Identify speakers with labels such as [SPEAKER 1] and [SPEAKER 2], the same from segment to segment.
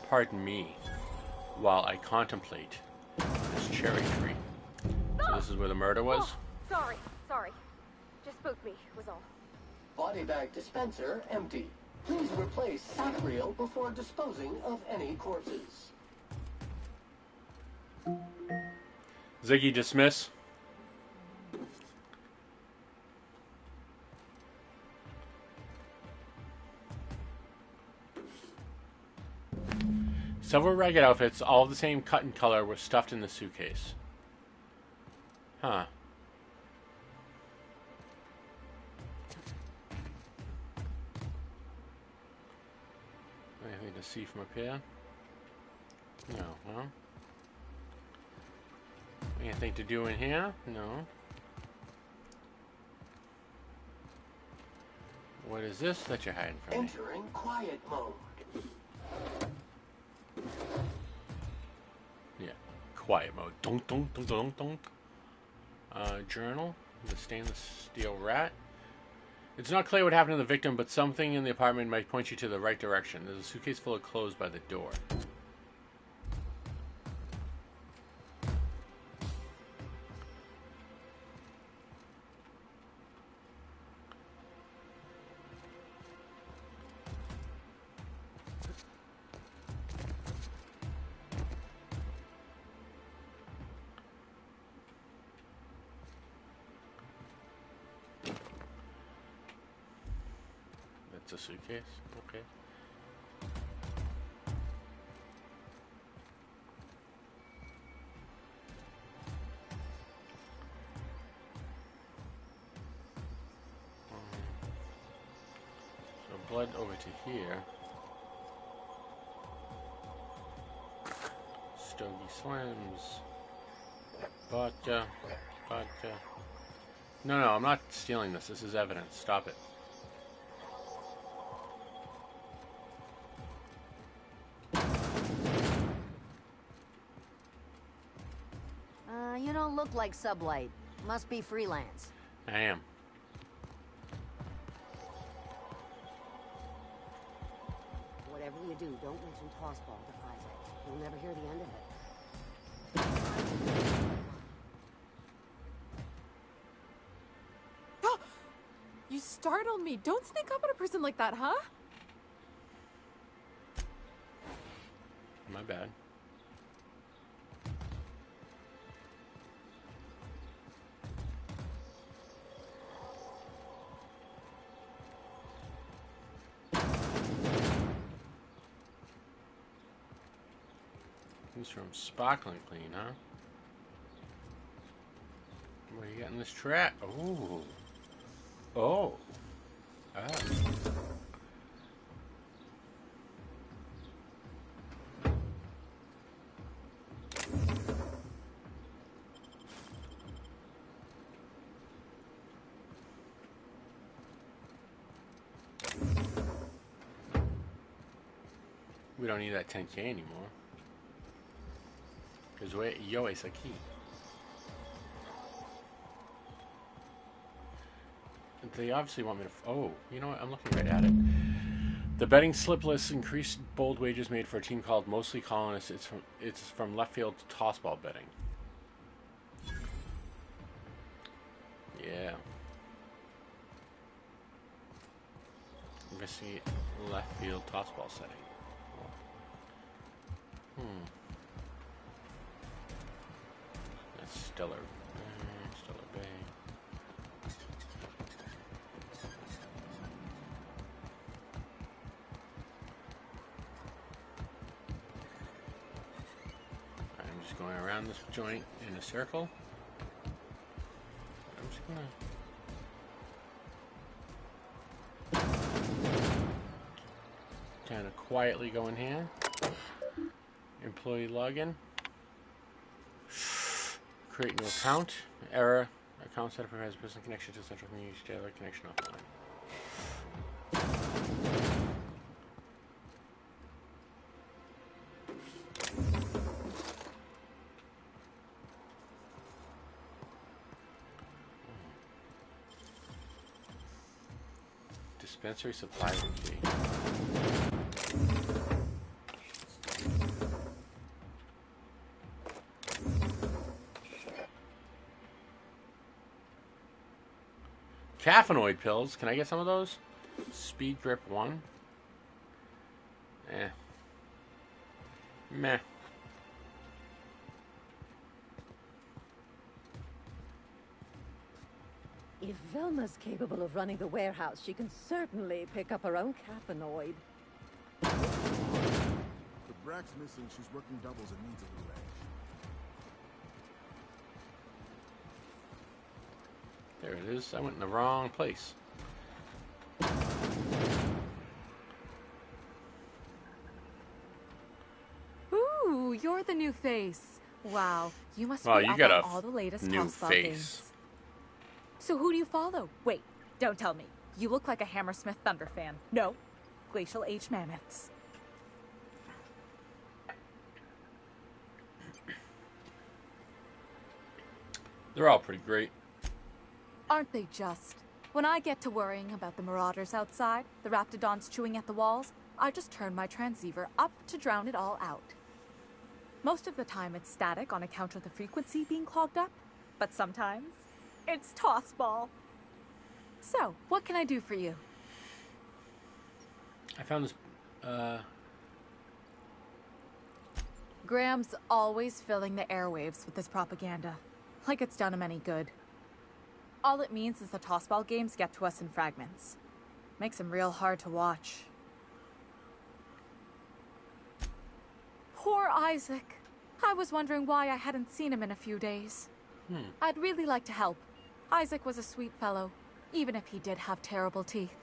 [SPEAKER 1] pardon me while I contemplate this cherry tree. So this is where the murder was?
[SPEAKER 2] Oh, sorry. Just spooked me, was all.
[SPEAKER 3] Body bag dispenser empty. Please replace sack reel before disposing of any corpses.
[SPEAKER 1] Ziggy, dismiss. Several ragged outfits, all the same cut and color, were stuffed in the suitcase. Huh. Anything to see from up here? No, well. Anything to do in here? No. What is this that you're hiding from me?
[SPEAKER 3] Entering quiet mode.
[SPEAKER 1] Yeah, quiet mode. Dunk, dunk, dunk, dunk, dunk. Journal. The stainless steel rat. It's not clear what happened to the victim, but something in the apartment might point you to the right direction. There's a suitcase full of clothes by the door. That's a suitcase? Okay. So blood over to here. Stogie Slims. Vodka. Vodka. No, I'm not stealing this. This is evidence. Stop it.
[SPEAKER 4] You don't look like Sublight. Must be freelance.
[SPEAKER 1] I am.
[SPEAKER 4] Whatever you do, don't mention Tossball to Isaac. You'll never hear the end of it.
[SPEAKER 2] You startled me. Don't sneak up on a person like that, huh?
[SPEAKER 1] My bad. This room's sparkling clean, huh? What do you got in this trap? Ooh. Oh. Ah. We don't need that 10K anymore. Because yo es aquí. They obviously want me to... Oh, you know what? I'm looking right at it. The betting slip lists increased bold wagers made for a team called Mostly Colonists. It's from left field tossball betting. Yeah. Investigate left field tossball setting. That's Stellar Bay. I'm just going around this joint in a circle. I'm just gonna kind of quietly go in here. Employee login. Create new account. Error. Account setup has person connection to central community Taylor connection offline. Dispensary supply key. Caffeinoid pills. Can I get some of those? Speed grip 1. Meh.
[SPEAKER 5] If Velma's capable of running the warehouse, she can certainly pick up her own caffeinoid.
[SPEAKER 6] The Brack's missing. She's working doubles and needs a little edge.
[SPEAKER 1] There it is. I went in the wrong place.
[SPEAKER 2] Ooh, you're the new face. Wow, you must
[SPEAKER 1] Wow,
[SPEAKER 2] be
[SPEAKER 1] you
[SPEAKER 2] up
[SPEAKER 1] got
[SPEAKER 2] on
[SPEAKER 1] a
[SPEAKER 2] all the latest
[SPEAKER 1] new
[SPEAKER 2] tossball
[SPEAKER 1] face.
[SPEAKER 2] games. So who do you follow? Wait, don't tell me. You look like a Hammersmith Thunder fan. No, Glacial H Mammoths.
[SPEAKER 1] They're all pretty great.
[SPEAKER 2] Aren't they just? When I get to worrying about the marauders outside, the raptidons chewing at the walls, I just turn my transceiver up to drown it all out. Most of the time it's static on account of the frequency being clogged up, but sometimes it's tossball. So, what can I do for you?
[SPEAKER 1] I found this.
[SPEAKER 2] Graham's always filling the airwaves with this propaganda, like it's done him any good. All it means is the tossball games get to us in fragments. Makes them real hard to watch. Poor Isaac. I was wondering why I hadn't seen him in a few days. I'd really like to help. Isaac was a sweet fellow, even if he did have terrible teeth.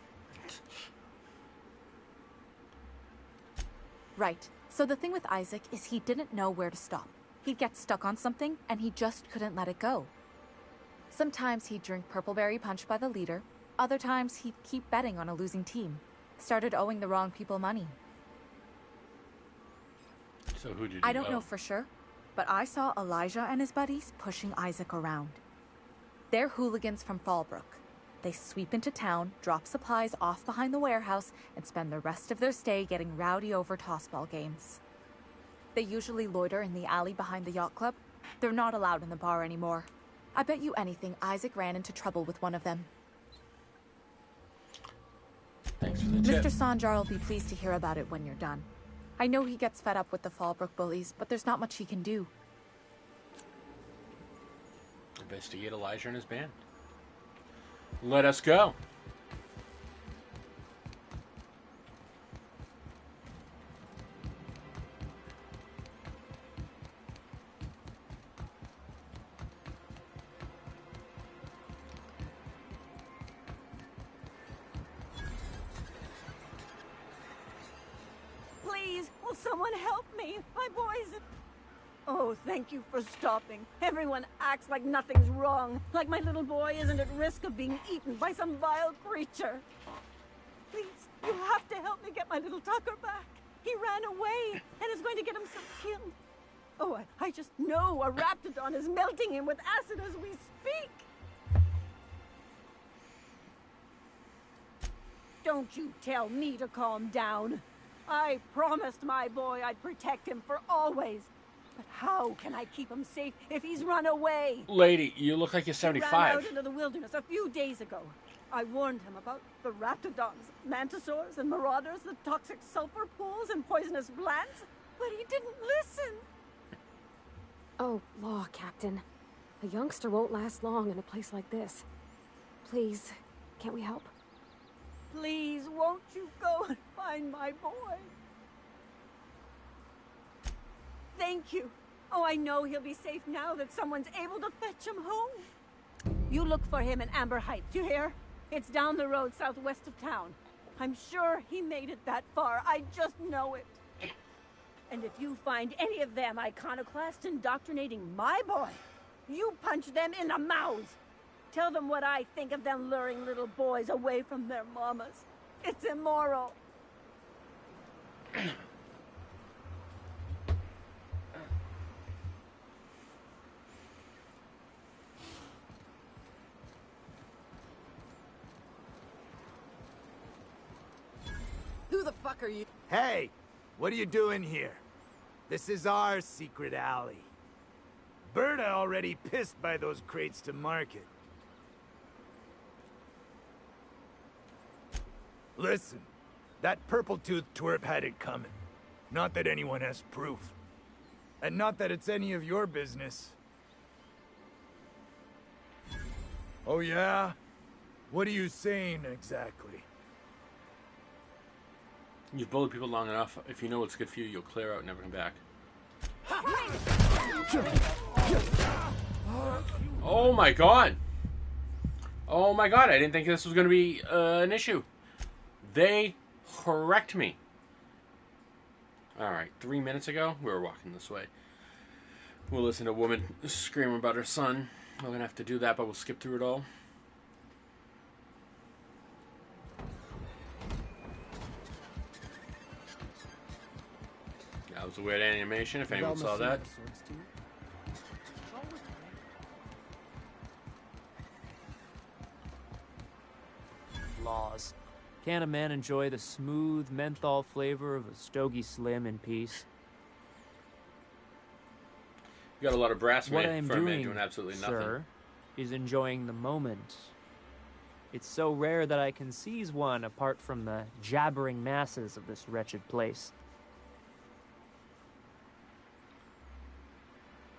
[SPEAKER 2] Right. So the thing with Isaac is he didn't know where to stop. He'd get stuck on something, and he just couldn't let it go. Sometimes he'd drink Purpleberry Punch by the liter. Other times he'd keep betting on a losing team. Started owing the wrong people money.
[SPEAKER 1] So who did you
[SPEAKER 2] I don't know for sure, but I saw Elijah and his buddies pushing Isaac around. They're hooligans from Fallbrook. They sweep into town, drop supplies off behind the warehouse, and spend the rest of their stay getting rowdy over tossball games. They usually loiter in the alley behind the yacht club. They're not allowed in the bar anymore. I bet you anything Isaac ran into trouble with one of them.
[SPEAKER 1] Thanks for the tip.
[SPEAKER 2] Mr. Sanjar will be pleased to hear about it when you're done. I know he gets fed up with the Fallbrook bullies, but there's not much he can do.
[SPEAKER 1] Investigate Elijah and his band. Let us go.
[SPEAKER 5] Please, will someone help me? My boys... Oh, thank you for stopping. Everyone acts like nothing's wrong, like my little boy isn't at risk of being eaten by some vile creature. Please, you have to help me get my little Tucker back. He ran away and is going to get himself killed. Oh, I just know a raptidon is melting him with acid as we speak. Don't you tell me to calm down. I promised my boy I'd protect him for always. But how can I keep him safe if he's run away?
[SPEAKER 1] Lady, you look like you're 75.
[SPEAKER 5] He ran out into the wilderness a few days ago. I warned him about the raptidons, mantisaurs, and marauders, the toxic sulfur pools, and poisonous plants, but he didn't listen.
[SPEAKER 4] Oh, law, Captain. A youngster won't last long in a place like this. Please, can't we help?
[SPEAKER 5] Please, won't you go and find my boy? Thank you. Oh, I know he'll be safe now that someone's able to fetch him home. You look for him in Amber Heights, you hear? It's down the road southwest of town. I'm sure he made it that far. I just know it. And if you find any of them iconoclasts indoctrinating my boy, you punch them in the mouths. Tell them what I think of them luring little boys away from their mamas. It's immoral.
[SPEAKER 2] Who the fuck are you?
[SPEAKER 7] Hey, what are you doing here? This is our secret alley. Berta already pissed by those crates to market. Listen, that purple-toothed twerp had it coming. Not that anyone has proof. And not that it's any of your business. Oh yeah? What are you saying exactly?
[SPEAKER 1] You've bullied people long enough. If you know what's good for you, you'll clear out and never come back. Oh my god! Oh my god, I didn't think this was going to be an issue. They wrecked me. Alright, 3 minutes ago, we were walking this way. We'll listen to a woman scream about her son. We're going to have to do that, but we'll skip through it all. That was a weird animation, if anyone saw that.
[SPEAKER 8] Laws. Can a man enjoy the smooth menthol flavor of a Stogie Slim in peace?
[SPEAKER 1] You got a lot of brass
[SPEAKER 8] What I
[SPEAKER 1] man
[SPEAKER 8] am
[SPEAKER 1] for a man
[SPEAKER 8] doing,
[SPEAKER 1] doing absolutely nothing.
[SPEAKER 8] sir, is enjoying the moment. It's so rare that I can seize one apart from the jabbering masses of this wretched place.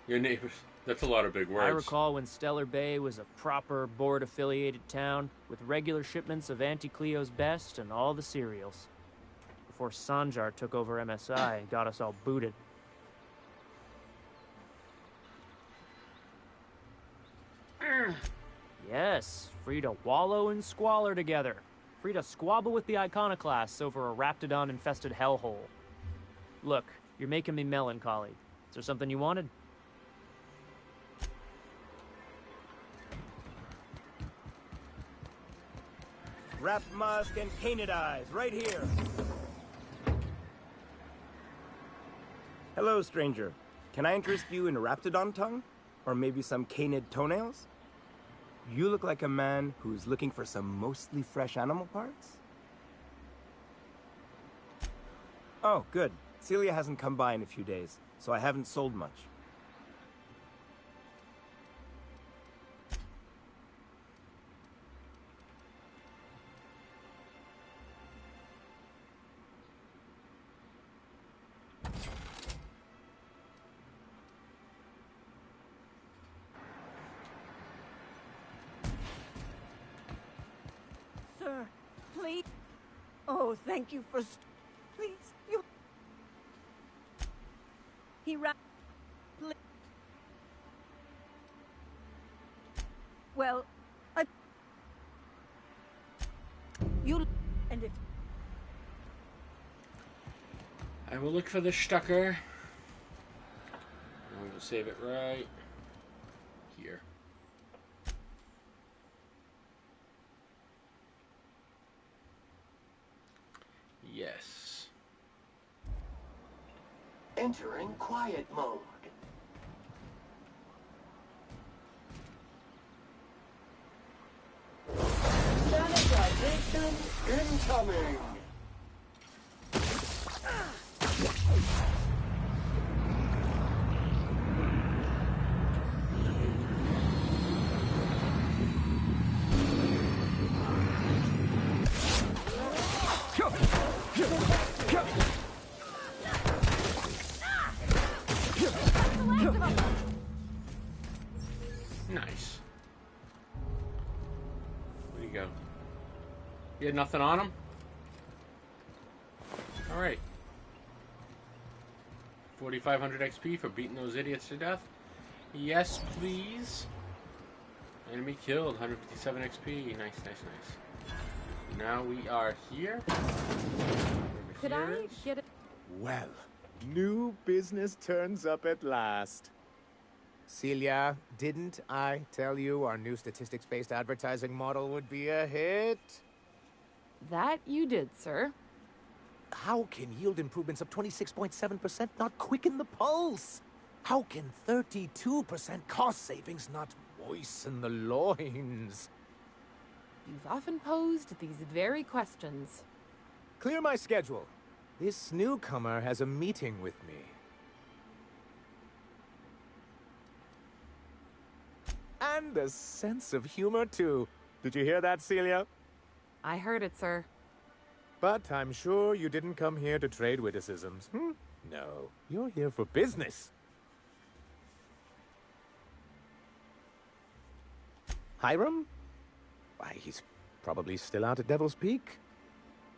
[SPEAKER 1] Your neighbors. That's a lot of big words.
[SPEAKER 8] I recall when Stellar Bay was a proper board-affiliated town with regular shipments of Auntie Cleo's best and all the cereals. Before Sanjar took over MSI and got us all booted. Yes, free to wallow in squalor together. Free to squabble with the iconoclasts over a raptidon-infested hellhole. Look, you're making me melancholy. Is there something you wanted?
[SPEAKER 7] Wrapped musk and painted eyes, right here.
[SPEAKER 9] Hello, stranger. Can I interest you in raptidon tongue? Or maybe some canid toenails? You look like a man who's looking for some mostly fresh animal parts? Oh, good. Celia hasn't come by in a few days, so I haven't sold much.
[SPEAKER 5] Sir, please. Oh, thank you for... Please, you... He ran... Well, You... And if...
[SPEAKER 1] I will look for the Stucker. And we will save it right here. Yes.
[SPEAKER 3] Entering quiet mode. Sanitization incoming.
[SPEAKER 1] Nice. Where'd he go? You had nothing on him? Alright. 4,500 XP for beating those idiots to death? Yes, please. Enemy killed, 157 XP. Nice, nice, nice. Now we are here.
[SPEAKER 4] Could I get it?
[SPEAKER 7] Well, new business turns up at last. Celia, didn't I tell you our new statistics-based advertising model would be a hit?
[SPEAKER 10] That you did, sir.
[SPEAKER 7] How can yield improvements of 26.7% not quicken the pulse? How can 32% cost savings not moisten the loins?
[SPEAKER 10] You've often posed these very questions.
[SPEAKER 7] Clear my schedule. This newcomer has a meeting with me. And a sense of humor, too. Did you hear that, Celia?
[SPEAKER 10] I heard it, sir.
[SPEAKER 7] But I'm sure you didn't come here to trade witticisms. No, you're here for business. Hiram? Why, he's probably still out at Devil's Peak.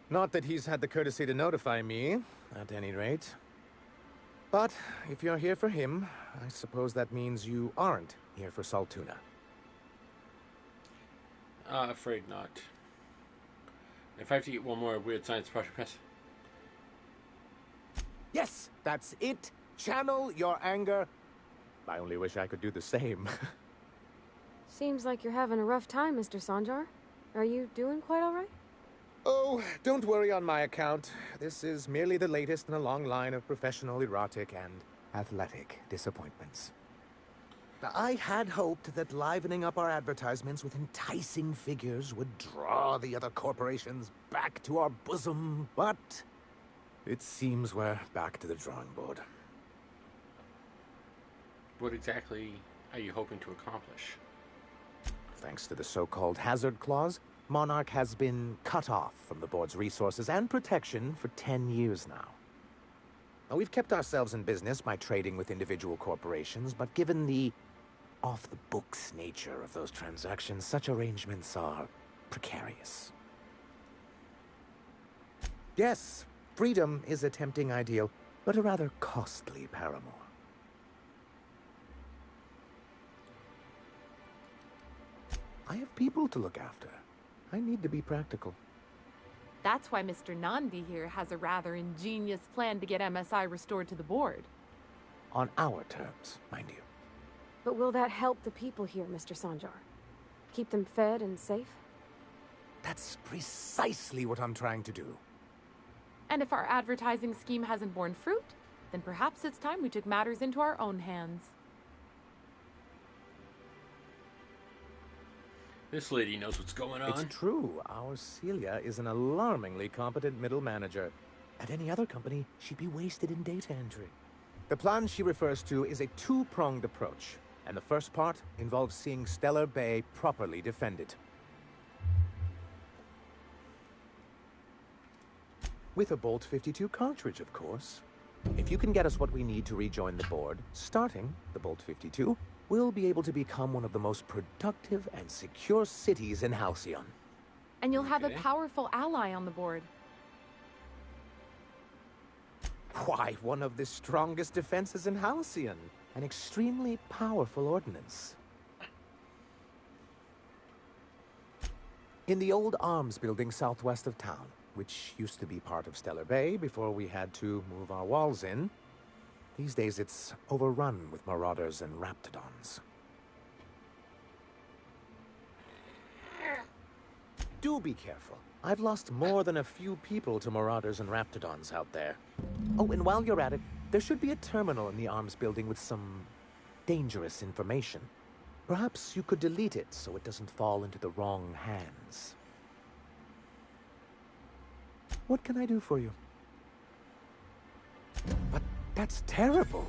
[SPEAKER 7] Not that he's had the courtesy to notify me, at any rate. But if you're here for him, I suppose that means you aren't here for Saltuna.
[SPEAKER 1] Afraid not. If I have to get one more weird science project press.
[SPEAKER 7] Yes, that's it. Channel your anger. I only wish I could do the same.
[SPEAKER 4] Seems like you're having a rough time, Mr. Sanjar. Are you doing quite all right?
[SPEAKER 7] Oh, don't worry on my account. This is merely the latest in a long line of professional erotic and athletic disappointments. I had hoped that livening up our advertisements with enticing figures would draw the other corporations back to our bosom, but it seems we're back to the drawing board.
[SPEAKER 1] What exactly are you hoping to accomplish?
[SPEAKER 7] Thanks to the so-called hazard clause, Monarch has been cut off from the board's resources and protection for 10 years now. Now, we've kept ourselves in business by trading with individual corporations, but given the off-the-books nature of those transactions, such arrangements are precarious. Yes, freedom is a tempting ideal, but a rather costly paramour. I have people to look after. I need to be practical.
[SPEAKER 10] That's why Mr. Nandi here has a rather ingenious plan to get MSI restored to the board.
[SPEAKER 7] On our terms, mind you.
[SPEAKER 4] But will that help the people here, Mr. Sanjar? Keep them fed and safe?
[SPEAKER 7] That's precisely what I'm trying to do.
[SPEAKER 10] And if our advertising scheme hasn't borne fruit, then perhaps it's time we took matters into our own hands.
[SPEAKER 1] This lady knows what's going on.
[SPEAKER 7] It's true. Our Celia is an alarmingly competent middle manager. At any other company, she'd be wasted in data entry. The plan she refers to is a two-pronged approach, and the first part involves seeing Stellar Bay properly defended. With a Bolt 52 cartridge, of course. If you can get us what we need to rejoin the board, starting the Bolt 52, we'll be able to become one of the most productive and secure cities in Halcyon.
[SPEAKER 10] And you'll have a powerful ally on the board.
[SPEAKER 7] Why, one of the strongest defenses in Halcyon. An extremely powerful ordnance. In the old arms building southwest of town, which used to be part of Stellar Bay before we had to move our walls in, these days it's overrun with marauders and raptidons. Do be careful. I've lost more than a few people to marauders and raptidons out there. Oh, and while you're at it, there should be a terminal in the arms building with some dangerous information. Perhaps you could delete it so it doesn't fall into the wrong hands. What can I do for you? But that's terrible.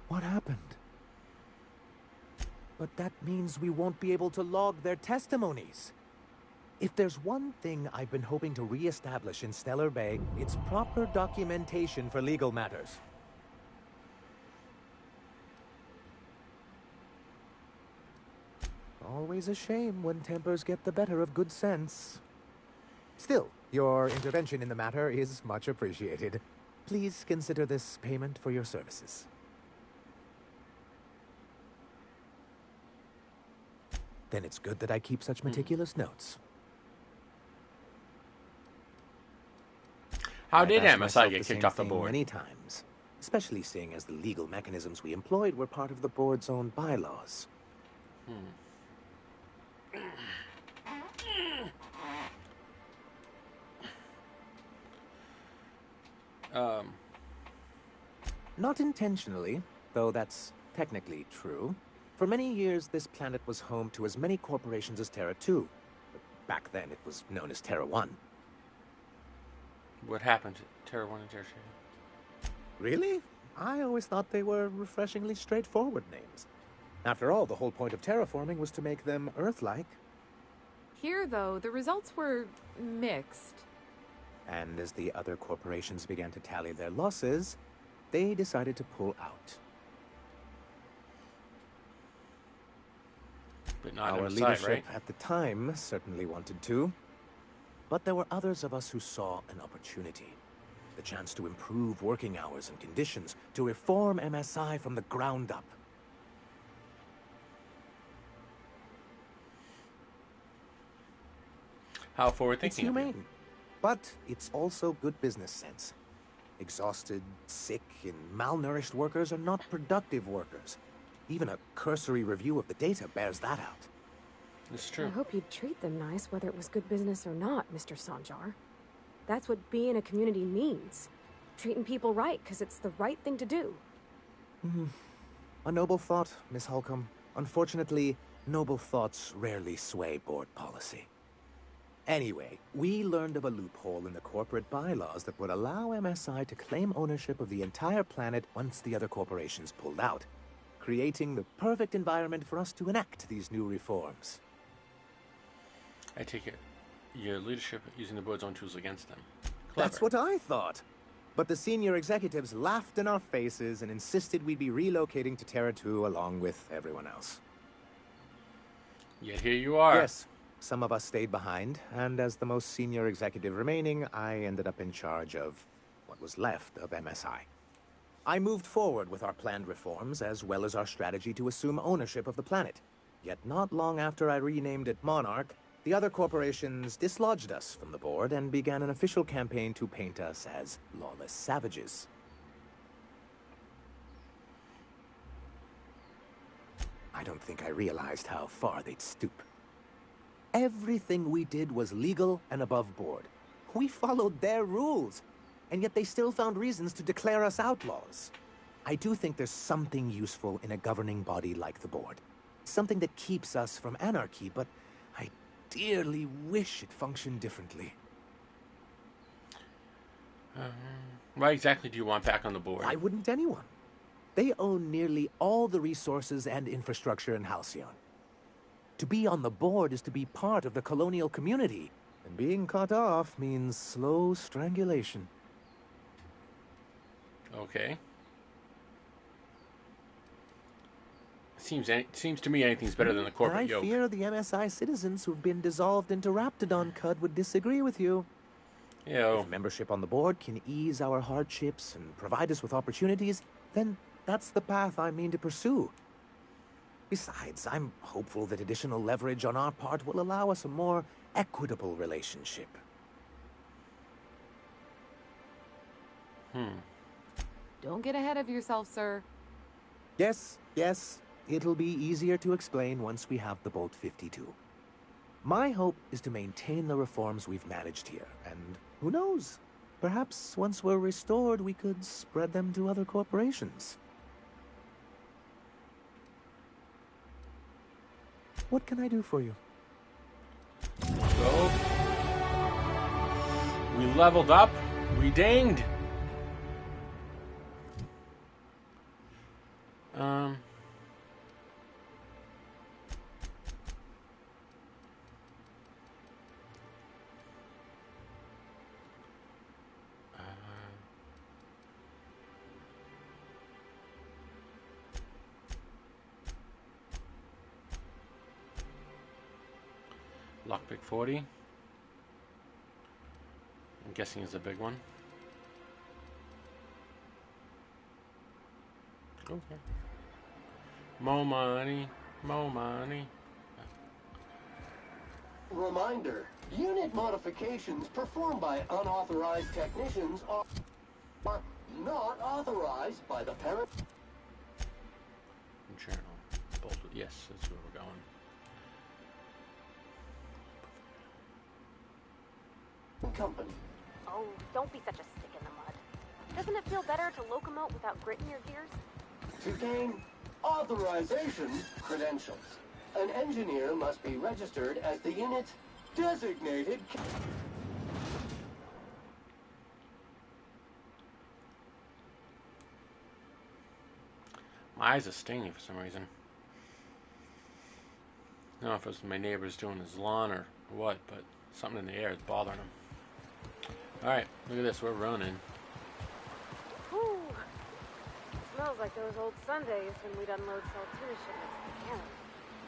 [SPEAKER 7] What happened? But that means we won't be able to log their testimonies. If there's one thing I've been hoping to re-establish in Stellar Bay, it's proper documentation for legal matters. Always a shame when tempers get the better of good sense. Still, your intervention in the matter is much appreciated. Please consider this payment for your services. Then it's good that I keep such meticulous notes.
[SPEAKER 1] How did
[SPEAKER 7] I've asked
[SPEAKER 1] MSI
[SPEAKER 7] myself
[SPEAKER 1] get
[SPEAKER 7] the same
[SPEAKER 1] kicked off the
[SPEAKER 7] thing
[SPEAKER 1] board?
[SPEAKER 7] many times, especially seeing as the legal mechanisms we employed were part of the board's own bylaws. Not intentionally, though that's technically true. For many years, this planet was home to as many corporations as Terra 2. But back then, it was known as Terra 1.
[SPEAKER 1] What happened to Terra 1 and Terra 2?
[SPEAKER 7] Really? I always thought they were refreshingly straightforward names. After all, the whole point of terraforming was to make them Earth-like.
[SPEAKER 10] Here, though, the results were mixed.
[SPEAKER 7] And as the other corporations began to tally their losses, they decided to pull out.
[SPEAKER 1] But not
[SPEAKER 7] Our
[SPEAKER 1] MSI,
[SPEAKER 7] leadership
[SPEAKER 1] right?
[SPEAKER 7] at the time certainly wanted to. But there were others of us who saw an opportunity. The chance to improve working hours and conditions, to reform MSI from the ground up.
[SPEAKER 1] How forward
[SPEAKER 7] It's
[SPEAKER 1] thinking of you.
[SPEAKER 7] humane, but it's also good business sense. Exhausted, sick, and malnourished workers are not productive workers. Even a cursory review of the data bears that out.
[SPEAKER 1] It's
[SPEAKER 4] I
[SPEAKER 1] true.
[SPEAKER 4] hope you'd treat them nice, whether it was good business or not, Mr. Sanjar. That's what being a community means. Treating people right, because it's the right thing to do.
[SPEAKER 7] A noble thought, Miss Holcomb. Unfortunately, noble thoughts rarely sway board policy. Anyway, we learned of a loophole in the corporate bylaws that would allow MSI to claim ownership of the entire planet once the other corporations pulled out, creating the perfect environment for us to enact these new reforms.
[SPEAKER 1] I take it your leadership using the board's own tools against them. Clever.
[SPEAKER 7] That's what I thought. But the senior executives laughed in our faces and insisted we'd be relocating to Terra 2 along with everyone else.
[SPEAKER 1] Yet here you are.
[SPEAKER 7] Yes, some of us stayed behind, and as the most senior executive remaining, I ended up in charge of what was left of MSI. I moved forward with our planned reforms, as well as our strategy to assume ownership of the planet. Yet not long after I renamed it Monarch, the other corporations dislodged us from the board and began an official campaign to paint us as lawless savages. I don't think I realized how far they'd stoop. Everything we did was legal and above board. We followed their rules, and yet they still found reasons to declare us outlaws. I do think there's something useful in a governing body like the board. Something that keeps us from anarchy, but I dearly wish it functioned differently.
[SPEAKER 1] Why exactly do you want back on the board?
[SPEAKER 7] Why wouldn't anyone? They own nearly all the resources and infrastructure in Halcyon. To be on the board is to be part of the colonial community, and being cut off means slow strangulation.
[SPEAKER 1] Okay. Seems to me anything's better than the corporate
[SPEAKER 7] I
[SPEAKER 1] yoke.
[SPEAKER 7] fear the MSI citizens who've been dissolved into Raptidon Cud would disagree with you.
[SPEAKER 1] Yo.
[SPEAKER 7] If membership on the board can ease our hardships and provide us with opportunities, then that's the path I mean to pursue. Besides, I'm hopeful that additional leverage on our part will allow us a more equitable relationship.
[SPEAKER 10] Don't get ahead of yourself, sir.
[SPEAKER 7] Yes, it'll be easier to explain once we have the Bolt 52. My hope is to maintain the reforms we've managed here, and who knows? Perhaps once we're restored, we could spread them to other corporations. What can I do for you?
[SPEAKER 1] So, we leveled up. We dinged. Lockpick 40. I'm guessing is a big one. Okay. More money. More money.
[SPEAKER 3] Reminder, unit modifications performed by unauthorized technicians are not authorized by the parent
[SPEAKER 1] Journal. Yes, that's where we're going.
[SPEAKER 3] company.
[SPEAKER 4] Oh, don't be such a stick in the mud. Doesn't it feel better to locomote without grit in your gears?
[SPEAKER 3] To gain authorization credentials, an engineer must be registered as the unit's designated...
[SPEAKER 1] My eyes are stinging for some reason. I don't know if it's my neighbor's doing his lawn or what, but something in the air is bothering him. Alright, look at this, we're running.
[SPEAKER 4] Whew. Smells like those old Sundays when we'd unload Saltina shipments to Canada.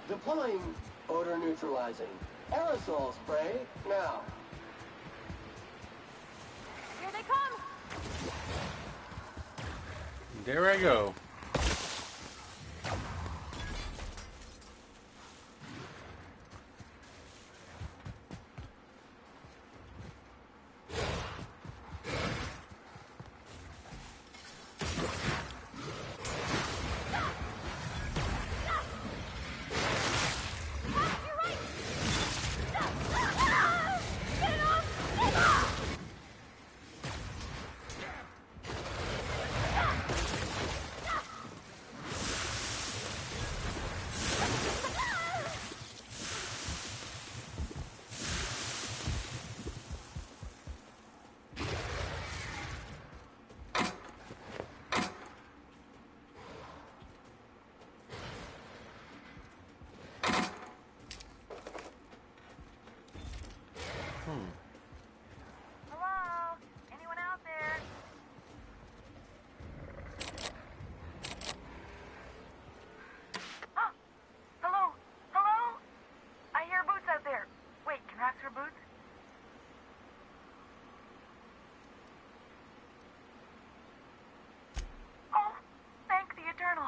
[SPEAKER 3] Deploying odor neutralizing. Aerosol spray now.
[SPEAKER 4] Here they come!
[SPEAKER 1] There I go.
[SPEAKER 11] Hello? Anyone out there? Oh! Hello? Hello? I hear boots out there. Wait, can rats hear boots? Oh, thank the Eternal.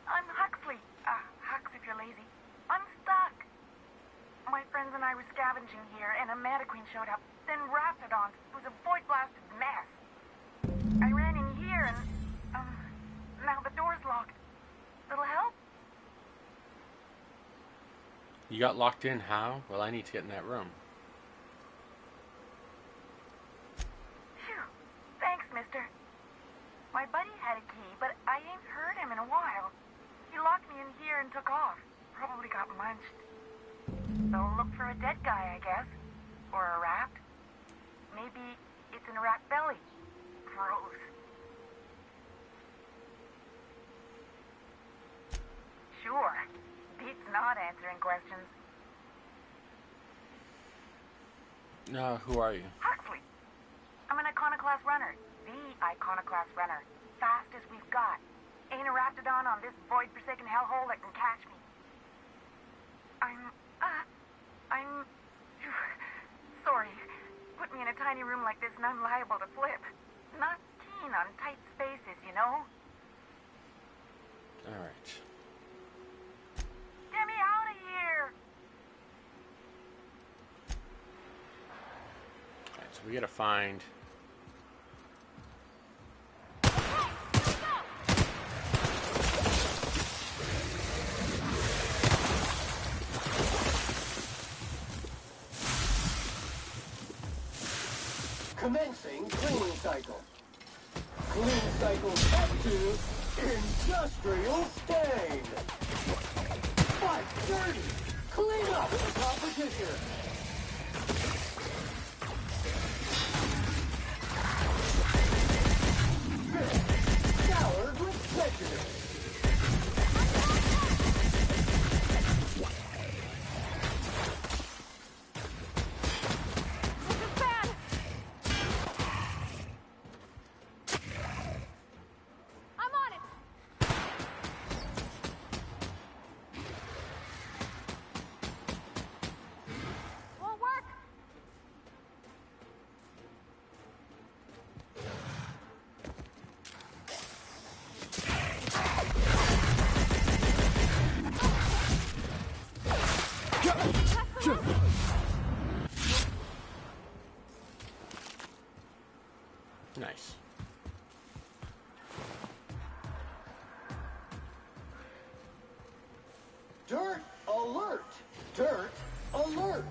[SPEAKER 11] I'm Huxley. Hux if you're lazy. I'm stuck. My friends and I were scavenging here, and a Manta Queen showed up. Then Raptidons. It was a void-blasted mess. I ran in here, and, now the door's locked. Little help?
[SPEAKER 1] You got locked in, how? Well, I need to get in that room.
[SPEAKER 11] Phew. Thanks, mister. My buddy had a key, but I ain't heard him in a while. He locked me in here and took off. Probably got munched. So look for a dead guy, I guess. Or a rat. Maybe it's in a rat belly. Gross. Sure. Beats not answering questions.
[SPEAKER 1] Who are you?
[SPEAKER 11] Huxley. I'm an iconoclast runner. The iconoclast runner. Fastest we've got. Ain't a Raptidon on this void-forsaken hellhole that can catch me. I'm sorry. Put me in a tiny room like this and I'm liable to flip. Not keen on tight spaces, you know?
[SPEAKER 1] Alright.
[SPEAKER 11] Get me out of here!
[SPEAKER 1] Alright, so we gotta find...
[SPEAKER 3] Commencing cleaning cycle. Clean cycle set to industrial stain. 5:30. Clean up the competition. Scoured with prejudice.
[SPEAKER 1] Nice.
[SPEAKER 3] Dirt alert! Dirt alert!